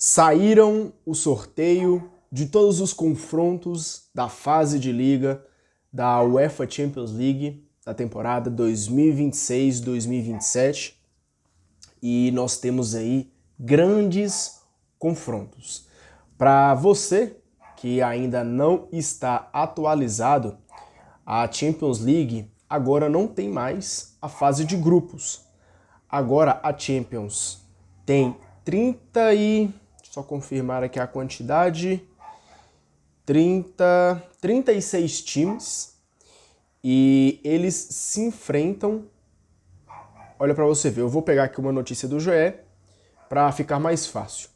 Saíram o sorteio de todos os confrontos da fase de liga da UEFA Champions League da temporada 2026-2027 e nós temos aí grandes confrontos. Para você que ainda não está atualizado, a Champions League agora não tem mais a fase de grupos. Agora a Champions tem 30 e... só confirmar aqui a quantidade, 36 times e eles se enfrentam. Olha para você ver, eu vou pegar aqui uma notícia do GE para ficar mais fácil.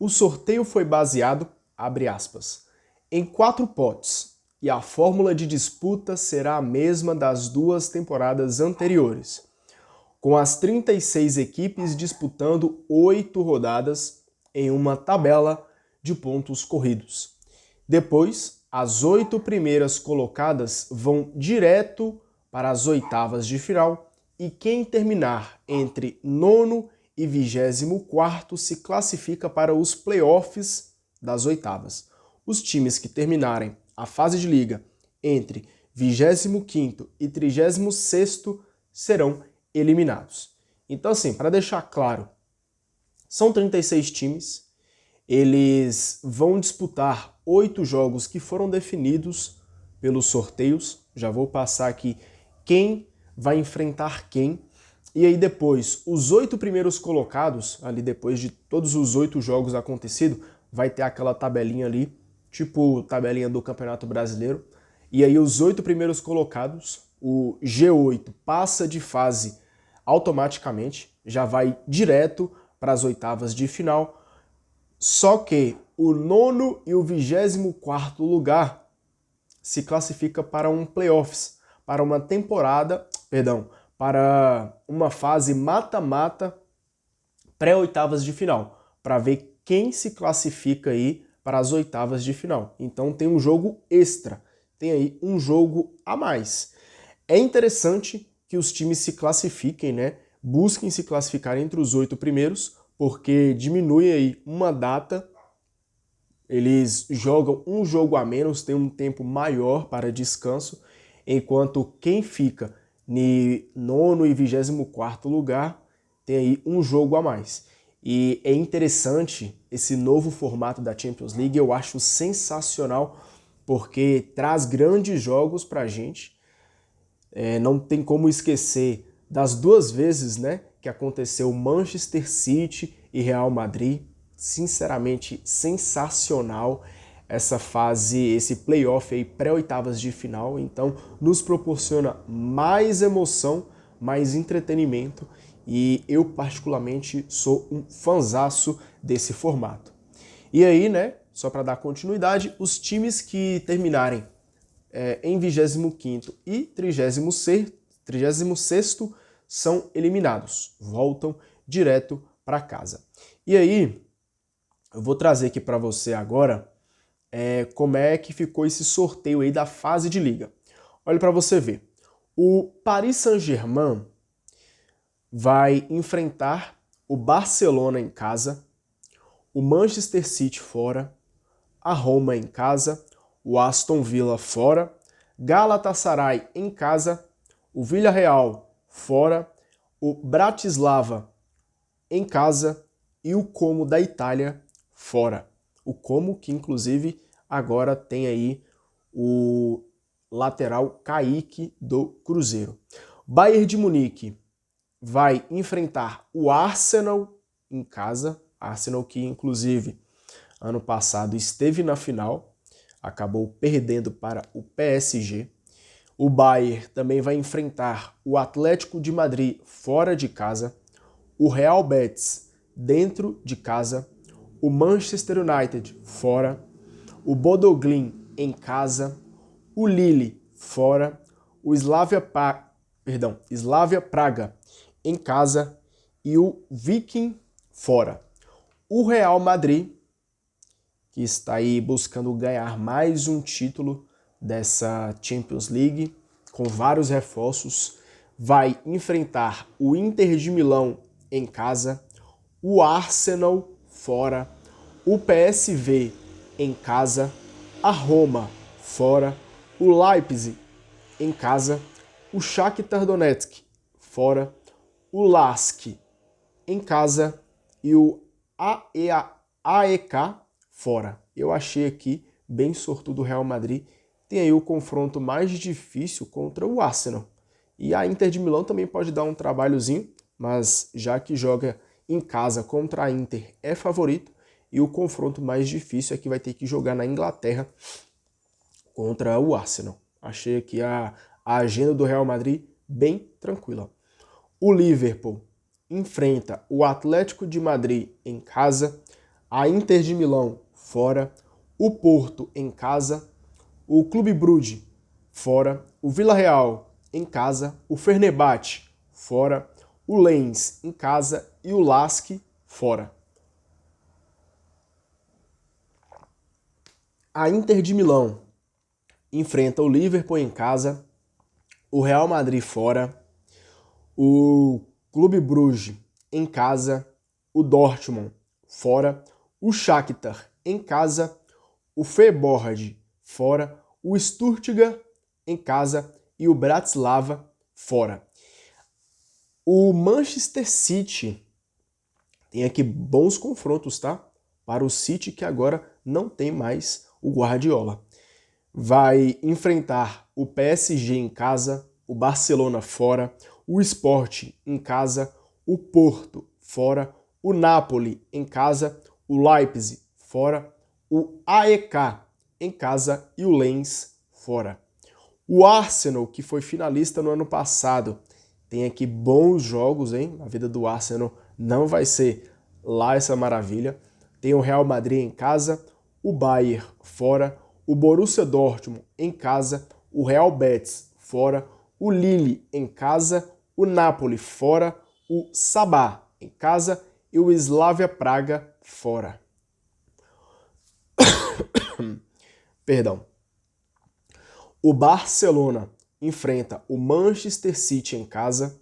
O sorteio foi baseado, abre aspas, em 4 potes e a fórmula de disputa será a mesma das 2 temporadas anteriores, com as 36 equipes disputando 8 rodadas em uma tabela de pontos corridos. Depois, as 8 primeiras colocadas vão direto para as oitavas de final e quem terminar entre 9º e 24º se classifica para os playoffs das oitavas. Os times que terminarem a fase de liga entre 25º e 36º serão eliminados. Então, assim, para deixar claro, são 36 times, eles vão disputar 8 jogos que foram definidos pelos sorteios. Já vou passar aqui quem vai enfrentar quem. E aí depois, os 8 primeiros colocados, ali depois de todos os 8 jogos acontecidos, vai ter aquela tabelinha ali, tipo tabelinha do Campeonato Brasileiro. E aí os 8 primeiros colocados, o G8 passa de fase automaticamente, já vai direto para as oitavas de final, só que o 9º e o 24º lugar se classifica para um playoffs, para uma temporada, para uma fase mata-mata pré-oitavas de final, para ver quem se classifica aí para as oitavas de final. Então tem um jogo extra, tem aí um jogo a mais. É interessante que os times se classifiquem, né? Busquem se classificar entre os 8 primeiros, porque diminui aí uma data, eles jogam um jogo a menos, tem um tempo maior para descanso, enquanto quem fica no 9º e 24º lugar tem aí um jogo a mais. E é interessante esse novo formato da Champions League, eu acho sensacional, porque traz grandes jogos pra gente. Não tem como esquecer das 2 vezes, né, que aconteceu Manchester City e Real Madrid. Sinceramente, sensacional essa fase, esse playoff aí, pré-oitavas de final. Então, nos proporciona mais emoção, mais entretenimento e eu, particularmente, sou um fanzaço desse formato. E aí, né, só para dar continuidade, os times que terminarem em 25º e 36º são eliminados, voltam direto para casa. E aí, eu vou trazer aqui para você agora como é que ficou esse sorteio aí da fase de liga. Olha para você ver, o Paris Saint-Germain vai enfrentar o Barcelona em casa, o Manchester City fora, a Roma em casa, o Aston Villa fora, Galatasaray em casa, o Villarreal fora, o Bratislava em casa e o Como da Itália fora. O Como que inclusive agora tem aí o lateral Kaique do Cruzeiro. Bayern de Munique vai enfrentar o Arsenal em casa, Arsenal que inclusive ano passado esteve na final, acabou perdendo para o PSG. O Bayern também vai enfrentar o Atlético de Madrid fora de casa, o Real Betis dentro de casa, o Manchester United fora, o Bodo Glimt em casa, o Lille fora, o Slavia Praga em casa e o Viking fora. O Real Madrid, que está aí buscando ganhar mais um título dessa Champions League, com vários reforços, vai enfrentar o Inter de Milão em casa, o Arsenal fora, o PSV em casa, a Roma fora, o Leipzig em casa, o Shakhtar Donetsk fora, o Lask em casa e o AEK fora. Eu achei aqui bem sortudo o Real Madrid. Tem aí o confronto mais difícil contra o Arsenal. E a Inter de Milão também pode dar um trabalhozinho, mas já que joga em casa contra a Inter é favorito. E o confronto mais difícil é que vai ter que jogar na Inglaterra contra o Arsenal. Achei aqui a agenda do Real Madrid bem tranquila. O Liverpool enfrenta o Atlético de Madrid em casa, a Inter de Milão fora, o Porto em casa, o Clube Brugge fora, o Villarreal em casa, o Fenerbahçe fora, o Lens em casa e o Lask fora. A Inter de Milão enfrenta o Liverpool em casa, o Real Madrid fora, o Clube Brugge em casa, o Dortmund fora, o Shakhtar em casa, o Feyenoord fora, o Stuttgart em casa e o Bratislava fora. O Manchester City tem aqui bons confrontos, tá? Para o City que agora não tem mais o Guardiola. Vai enfrentar o PSG em casa, o Barcelona fora, o Sport em casa, o Porto fora, o Napoli em casa, o Leipzig fora, o AEK em casa e o Lens fora. O Arsenal, que foi finalista no ano passado, tem aqui bons jogos, hein? A vida do Arsenal não vai ser lá essa maravilha. Tem o Real Madrid em casa, o Bayern fora, o Borussia Dortmund em casa, o Real Betis fora, o Lille em casa, o Napoli fora, o Sabah em casa e o Slavia Praga fora. Perdão. O Barcelona enfrenta o Manchester City em casa,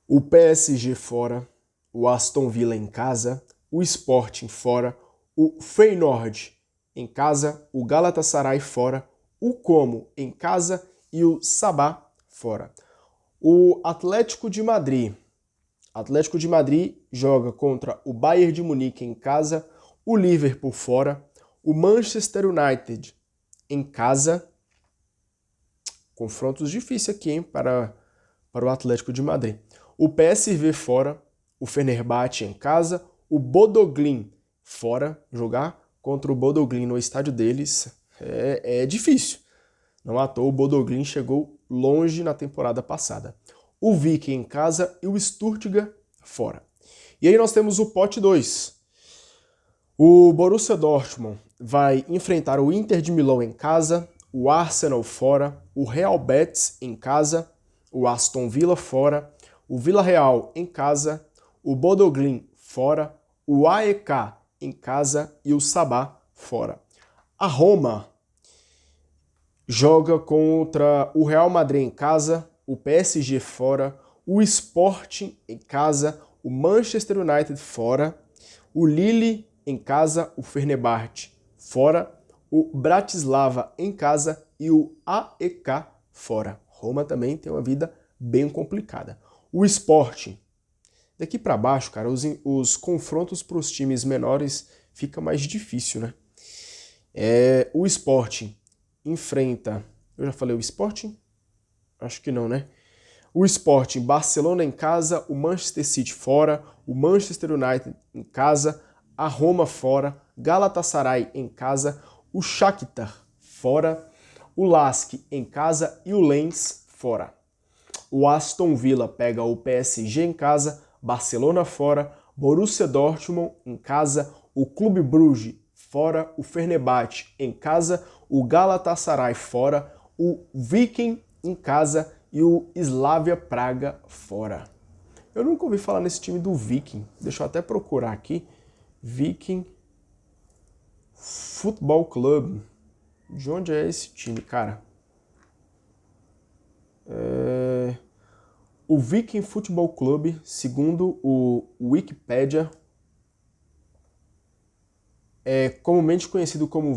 o PSG fora, o Aston Villa em casa, o Sporting fora, o Feyenoord em casa, o Galatasaray fora, o Como em casa e o Sabah fora. O Atlético de Madrid joga contra o Bayern de Munique em casa, o Liverpool fora, o Manchester United em casa. Confrontos difíceis aqui, hein, para o Atlético de Madrid. O PSV fora, o Fenerbahçe em casa, o Bodoglin fora, jogar contra o Bodoglin no estádio deles é difícil. Não à toa o Bodoglin chegou longe na temporada passada. O Viking em casa e o Stuttgart fora. E aí nós temos o pote 2. O Borussia Dortmund vai enfrentar o Inter de Milão em casa, o Arsenal fora, o Real Betis em casa, o Aston Villa fora, o Villarreal em casa, o Bodoglin fora, o AEK em casa e o Sabah fora. A Roma joga contra o Real Madrid em casa, o PSG fora, o Sporting em casa, o Manchester United fora, o Lille em casa, o Fenerbahçe fora, o Bratislava em casa e o AEK fora. Roma também tem uma vida bem complicada. O Sporting, daqui para baixo, cara, os confrontos para os times menores fica mais difícil, né? O Sporting enfrenta... Eu já falei o Sporting? Acho que não, né? O Sporting, Barcelona em casa, o Manchester City fora, o Manchester United em casa, a Roma fora, Galatasaray em casa, o Shakhtar fora, o Lask em casa e o Lens fora. O Aston Villa pega o PSG em casa, Barcelona fora, Borussia Dortmund em casa, o Clube Brugge fora, o Fenerbahçe em casa, o Galatasaray fora, o Viking em casa e o Slavia Praga fora. Eu nunca ouvi falar nesse time do Viking. Deixa eu até procurar aqui. Viking Football Club. De onde é esse time, cara? O Viking Football Club, segundo o Wikipedia, é comumente conhecido como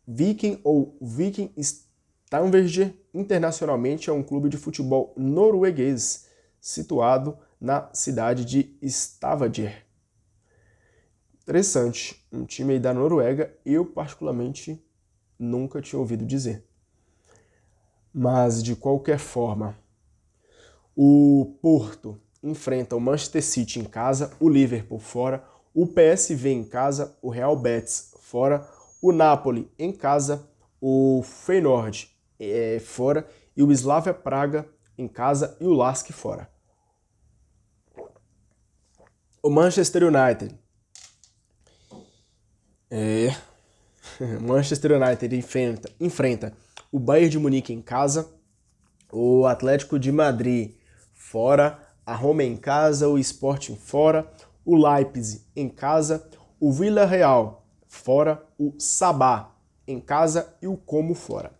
Viking ou Viking Stavanger. Internacionalmente é um clube de futebol norueguês situado na cidade de Stavanger. Interessante, um time aí da Noruega, eu particularmente nunca tinha ouvido dizer. Mas de qualquer forma, o Porto enfrenta o Manchester City em casa, o Liverpool fora, o PSV em casa, o Real Betis fora, o Napoli em casa, o Feyenoord fora e o Slavia Praga em casa e o Lask fora. O Manchester United Manchester United enfrenta o Bayern de Munique em casa, o Atlético de Madrid fora, a Roma em casa, o Sporting fora, o Leipzig em casa, o Villarreal fora, o Sabah em casa e o Como fora.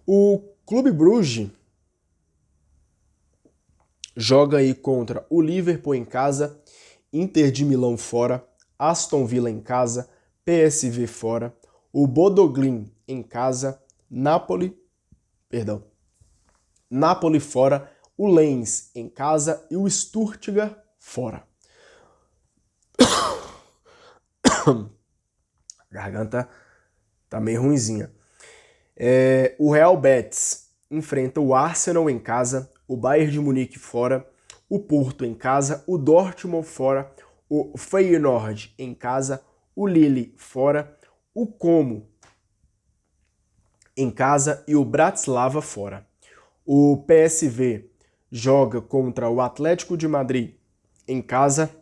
O Clube Bruges joga aí contra o Liverpool em casa, Inter de Milão fora, Aston Villa em casa, PSV fora, o Bodo Glimt em casa, Napoli fora, o Lens em casa e o Stuttgart fora. A garganta tá meio ruinzinha. O Real Betis enfrenta o Arsenal em casa, o Bayern de Munique fora, o Porto em casa, o Dortmund fora, o Feyenoord em casa, o Lille fora, o Como em casa e o Bratislava fora. O PSV joga contra o Atlético de Madrid em casa,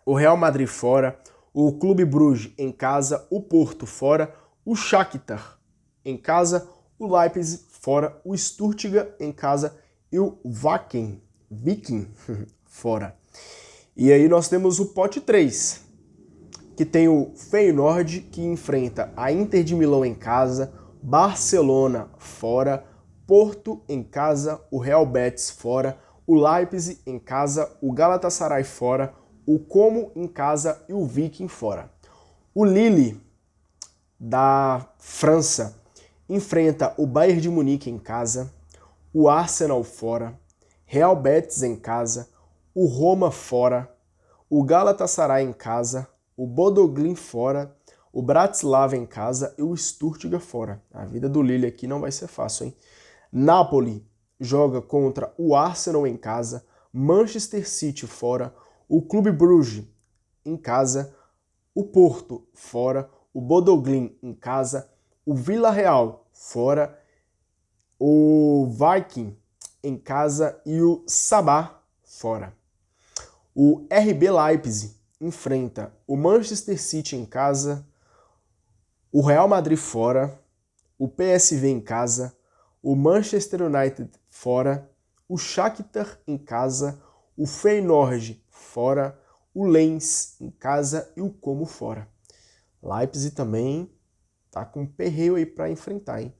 o Real Madrid fora, o Clube Bruges em casa, o Porto fora, o Shakhtar em casa, o Leipzig fora, o Stuttgart em casa e o Viking fora. E aí nós temos o pote 3, que tem o Feyenoord, que enfrenta a Inter de Milão em casa, Barcelona fora, Porto em casa, o Real Betis fora, o Leipzig em casa, o Galatasaray fora, o Como em casa e o Viking fora. O Lille, da França, enfrenta o Bayern de Munique em casa, o Arsenal fora, Real Betis em casa, o Roma fora, o Galatasaray em casa, o Bodo Glimt fora, o Bratislava em casa e o Stuttgart fora. A vida do Lille aqui não vai ser fácil, hein? Napoli joga contra o Arsenal em casa, Manchester City fora, o Clube Bruges em casa, o Porto fora, o Bodo Glimt em casa, o Villarreal fora, o Viking em casa e o Sabah fora. O RB Leipzig enfrenta o Manchester City em casa, o Real Madrid fora, o PSV em casa, o Manchester United fora, o Shakhtar em casa, o Feyenoord fora, o Lens em casa e o Como fora. Leipzig também tá com um perreio aí para enfrentar, hein?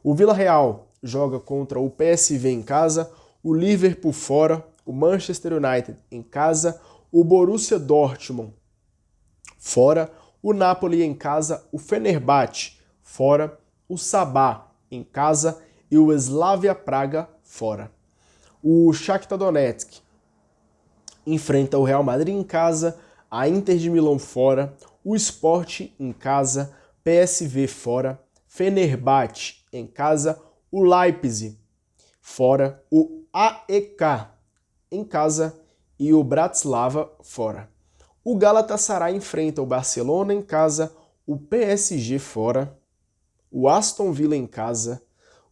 O Villarreal joga contra o PSV em casa, o Liverpool fora, o Manchester United em casa, o Borussia Dortmund fora, o Napoli em casa, o Fenerbahçe fora, o Sabah em casa e o Slavia Praga fora. O Shakhtar Donetsk enfrenta o Real Madrid em casa, a Inter de Milão fora, o Sport em casa, PSV fora, Fenerbahçe em casa, o Leipzig fora, o AEK em casa e o Bratislava fora. O Galatasaray enfrenta o Barcelona em casa, o PSG fora, o Aston Villa em casa,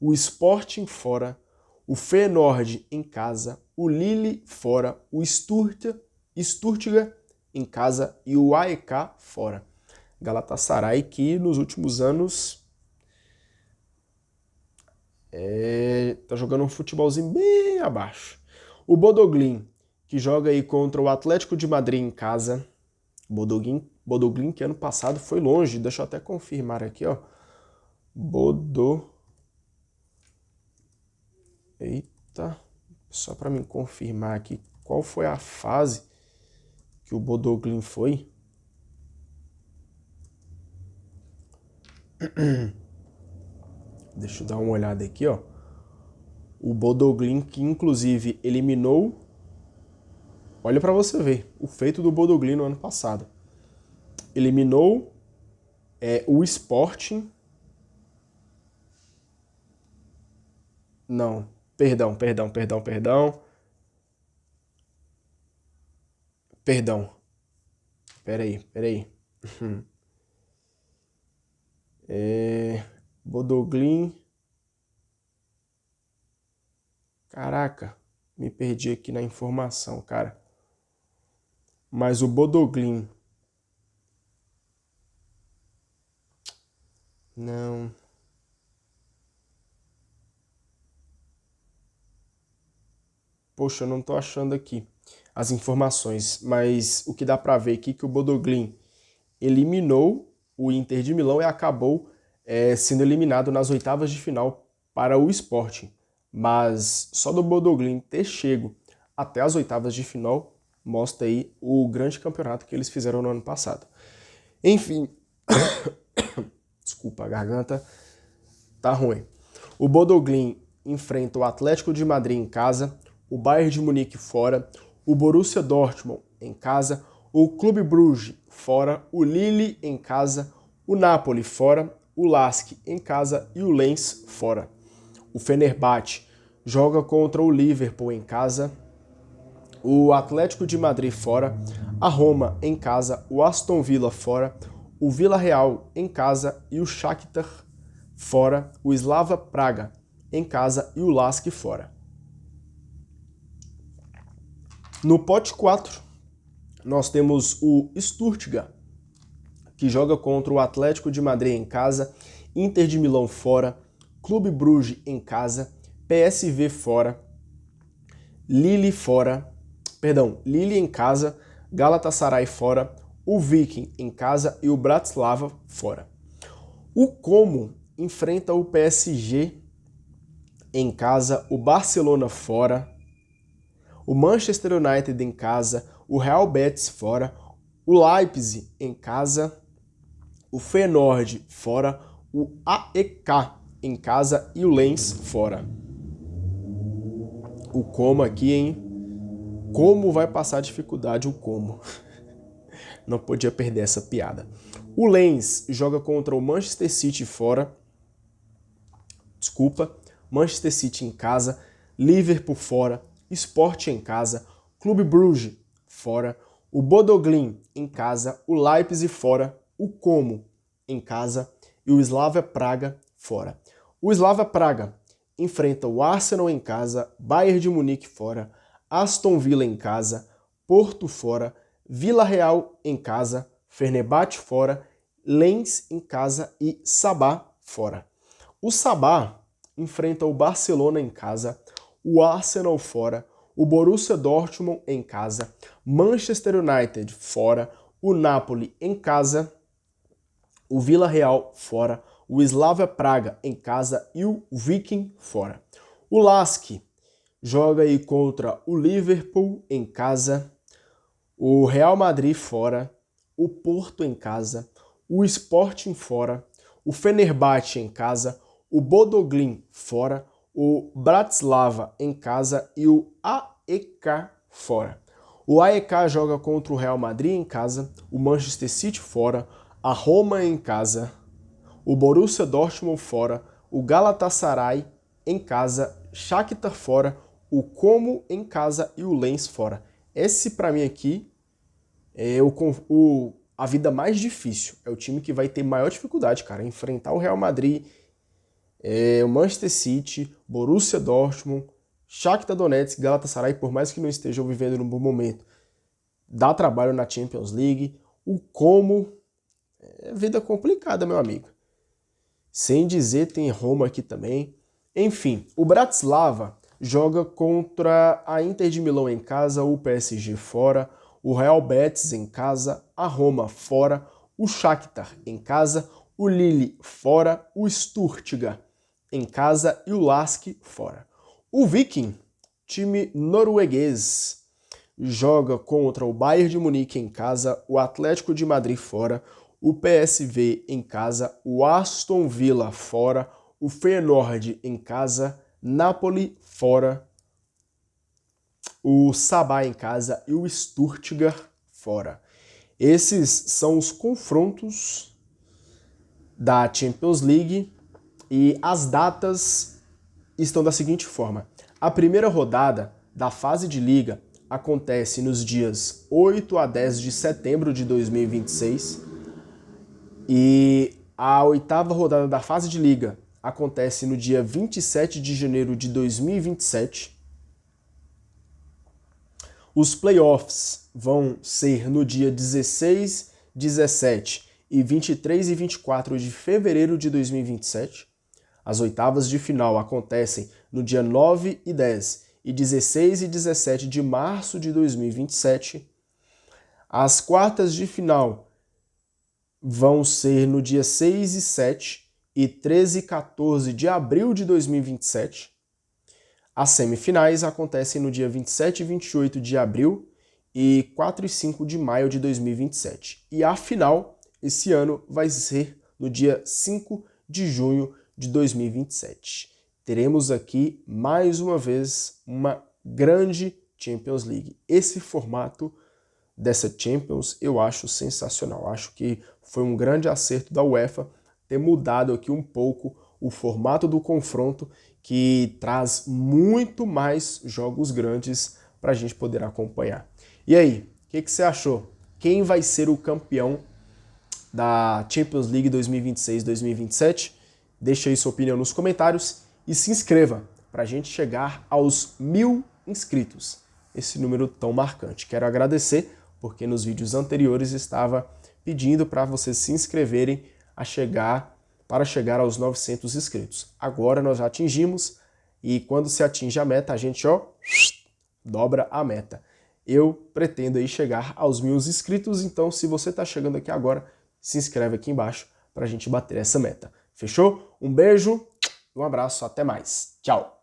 o Sporting fora, o Feyenoord em casa, o Lille fora, o Stuttgart em casa e o AEK fora. Galatasaray que nos últimos anos tá jogando um futebolzinho bem abaixo. O Bodo Glimt, que joga aí contra o Atlético de Madrid em casa. Bodo Glimt que ano passado foi longe, deixa eu até confirmar aqui, ó. Eita, só para me confirmar aqui qual foi a fase que o Bodo Glimt foi. Deixa eu dar uma olhada aqui, ó. O Bodo Glimt, que inclusive eliminou... Olha pra você ver o feito do Bodo Glimt no ano passado. Eliminou o Sporting... Não, perdão. Peraí. Bodo Glimt... Caraca, me perdi aqui na informação, cara. Mas o Bodo Glimt... Não... Poxa, eu não tô achando aqui as informações, mas o que dá pra ver aqui é que o Bodo Glimt eliminou o Inter de Milão e acabou sendo eliminado nas oitavas de final para o Sporting. Mas só do Bodo Glimt ter chego até as oitavas de final mostra aí o grande campeonato que eles fizeram no ano passado. Enfim, desculpa, a garganta tá ruim. O Bodo Glimt enfrenta o Atlético de Madrid em casa, o Bayern de Munique fora, o Borussia Dortmund em casa, o Clube Brugge fora, o Lille em casa, o Napoli fora, o Lask em casa e o Lens fora. O Fenerbahçe joga contra o Liverpool em casa, o Atlético de Madrid fora, a Roma em casa, o Aston Villa fora, o Villarreal em casa e o Shakhtar fora, o Slavia Praga em casa e o Lask fora. No pote 4, nós temos o Stuttgart, que joga contra o Atlético de Madrid em casa, Inter de Milão fora, Clube Brugge em casa, PSV fora, Lille em casa, Galatasaray fora, o Viking em casa e o Bratislava fora. O Como enfrenta o PSG em casa, o Barcelona fora, o Manchester United em casa, o Real Betis fora, o Leipzig em casa, o Feyenoord fora, o AEK em casa e o Lens fora. O Como aqui, hein? Como vai passar dificuldade o Como? Não podia perder essa piada. O Lens joga contra o Manchester City fora. Manchester City em casa, Liverpool fora, Sport em casa, Clube Brugge fora, o Bodo Glimt em casa, o Leipzig fora, o Como em casa e o Slavia Praga fora. O Slavia Praga enfrenta o Arsenal em casa, Bayern de Munique fora, Aston Villa em casa, Porto fora, Villarreal em casa, Fenerbahçe fora, Lens em casa e Sabah fora. O Sabah enfrenta o Barcelona em casa, o Arsenal fora, o Borussia Dortmund em casa, Manchester United fora, o Napoli em casa, o Villarreal fora, o Slavia Praga em casa e o Viking fora. O Lask joga aí contra o Liverpool em casa, o Real Madrid fora, o Porto em casa, o Sporting fora, o Fenerbahçe em casa, o Bodo Glimt fora, o Bratislava em casa e o AEK fora. O AEK joga contra o Real Madrid em casa, o Manchester City fora, a Roma em casa, o Borussia Dortmund fora, o Galatasaray em casa, Shakhtar fora, o Como em casa e o Lens fora. Esse pra mim aqui é a vida mais difícil. É o time que vai ter maior dificuldade, cara, enfrentar o Real Madrid, o Manchester City, Borussia Dortmund, Shakhtar Donetsk, Galatasaray, por mais que não estejam vivendo num bom momento, dá trabalho na Champions League. O Como é vida complicada, meu amigo. Sem dizer, tem Roma aqui também. Enfim, o Bratislava joga contra a Inter de Milão em casa, o PSG fora, o Real Betis em casa, a Roma fora, o Shakhtar em casa, o Lille fora, o Stuttgart em casa e o Lask fora. O Viking, time norueguês, joga contra o Bayern de Munique em casa, o Atlético de Madrid fora, o PSV em casa, o Aston Villa fora, o Feyenoord em casa, Napoli fora, o Sabah em casa e o Stuttgart fora. Esses são os confrontos da Champions League e as datas estão da seguinte forma. A primeira rodada da fase de liga acontece nos dias 8 a 10 de setembro de 2026 e a oitava rodada da fase de liga acontece no dia 27 de janeiro de 2027. Os playoffs vão ser no dia 16, 17 e 23 e 24 de fevereiro de 2027. As oitavas de final acontecem no dia 9 e 10 e 16 e 17 de março de 2027. As quartas de final vão ser no dia 6 e 7 e 13 e 14 de abril de 2027. As semifinais acontecem no dia 27 e 28 de abril e 4 e 5 de maio de 2027. E a final, esse ano, vai ser no dia 5 de junho de 2027. Teremos aqui, mais uma vez, uma grande Champions League. Esse formato dessa Champions eu acho sensacional. Acho que foi um grande acerto da UEFA ter mudado aqui um pouco o formato do confronto, que traz muito mais jogos grandes para a gente poder acompanhar. E aí, o que você achou? Quem vai ser o campeão da Champions League 2026-2027? Deixa aí sua opinião nos comentários e se inscreva para a gente chegar aos 1000 inscritos. Esse número tão marcante. Quero agradecer porque nos vídeos anteriores estava pedindo para vocês se inscreverem para chegar aos 900 inscritos. Agora nós já atingimos e quando se atinge a meta, a gente dobra a meta. Eu pretendo aí chegar aos 1000 inscritos, então se você está chegando aqui agora, se inscreve aqui embaixo para a gente bater essa meta. Fechou? Um beijo, um abraço, até mais. Tchau!